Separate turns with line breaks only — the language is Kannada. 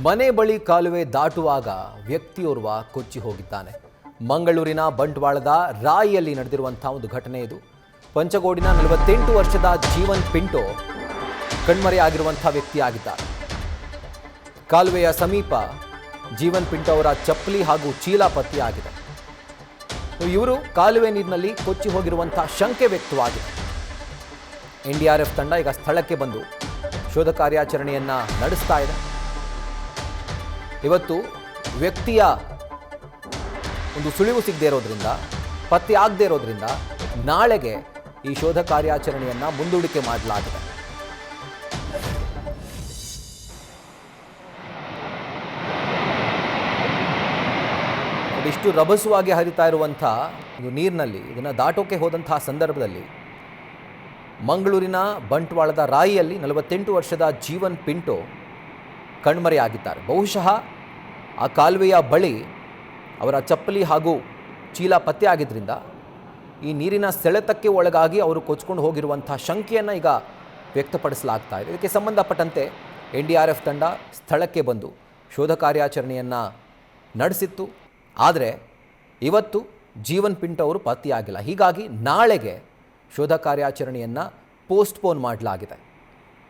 ಮನೆ ಬಳಿ ಕಾಲುವೆ ದಾಟುವಾಗ ವ್ಯಕ್ತಿಯೋರ್ವ ಕೊಚ್ಚಿ ಹೋಗಿದ್ದಾನೆ. ಮಂಗಳೂರಿನ ಬಂಟ್ವಾಳದ ರಾಯಿಯಲ್ಲಿ ನಡೆದಿರುವಂತಹ ಒಂದು ಘಟನೆ ಇದು. ಪಂಚಗೋಡಿನ 48 ವರ್ಷದ ಜೀವನ್ ಪಿಂಟೋ ಕಣ್ಮರೆಯಾಗಿರುವಂತಹ ವ್ಯಕ್ತಿಯಾಗಿದ್ದಾರೆ. ಕಾಲುವೆಯ ಸಮೀಪ ಜೀವನ್ ಪಿಂಟೋ ಅವರ ಚಪ್ಪಲಿ ಹಾಗೂ ಚೀಲ ಪತ್ತೆಯಾಗಿದೆ. ಇವರು ಕಾಲುವೆ ನೀರಿನಲ್ಲಿ ಕೊಚ್ಚಿ ಹೋಗಿರುವಂತಹ ಶಂಕೆ ವ್ಯಕ್ತವಾಗಿದೆ. NDRF ತಂಡ ಈಗ ಸ್ಥಳಕ್ಕೆ ಬಂದು ಶೋಧ ಕಾರ್ಯಾಚರಣೆಯನ್ನ ನಡೆಸ್ತಾ ಇದೆ. ಇವತ್ತು ವ್ಯಕ್ತಿಯ ಒಂದು ಸುಳಿವು ಸಿಗದೇ ಇರೋದ್ರಿಂದ, ಪತ್ತೆ ಆಗದೇ ಇರೋದ್ರಿಂದ ನಾಳೆಗೆ ಈ ಶೋಧ ಕಾರ್ಯಾಚರಣೆಯನ್ನ ಮುಂದೂಡಿಕೆ ಮಾಡಲಾಗಿದೆ. ಇಷ್ಟು ರಭಸವಾಗಿ ಹರಿತಾ ಇರುವಂಥ ಒಂದು ನೀರಿನಲ್ಲಿ ಇದನ್ನು ದಾಟೋಕೆ ಹೋದಂತಹ ಸಂದರ್ಭದಲ್ಲಿ ಮಂಗಳೂರಿನ ಬಂಟ್ವಾಳದ ರಾಯಿಯಲ್ಲಿ 48 ವರ್ಷದ ಜೀವನ್ ಪಿಂಟೋ ಕಣ್ಮರೆಯಾಗಿದ್ದಾರೆ. ಬಹುಶಃ ಆ ಕಾಲುವೆಯ ಬಳಿ ಅವರ ಚಪ್ಪಲಿ ಹಾಗೂ ಚೀಲ ಪತ್ತೆ ಆಗಿದ್ದರಿಂದ ಈ ನೀರಿನ ಸೆಳೆತಕ್ಕೆ ಒಳಗಾಗಿ ಅವರು ಕೊಚ್ಕೊಂಡು ಹೋಗಿರುವಂಥ ಶಂಕೆಯನ್ನು ಈಗ ವ್ಯಕ್ತಪಡಿಸಲಾಗ್ತಾ ಇದೆ. ಇದಕ್ಕೆ ಸಂಬಂಧಪಟ್ಟಂತೆ NDRF ತಂಡ ಸ್ಥಳಕ್ಕೆ ಬಂದು ಶೋಧ ಕಾರ್ಯಾಚರಣೆಯನ್ನು ನಡೆಸಿತ್ತು. ಆದರೆ ಇವತ್ತು ಜೀವನ್ ಪಿಂಟೋ ಅವರು ಪತ್ತೆಯಾಗಿಲ್ಲ. ಹೀಗಾಗಿ ನಾಳೆಗೆ ಶೋಧ ಕಾರ್ಯಾಚರಣೆಯನ್ನು ಪೋಸ್ಟ್ಪೋನ್ ಮಾಡಲಾಗಿದೆ.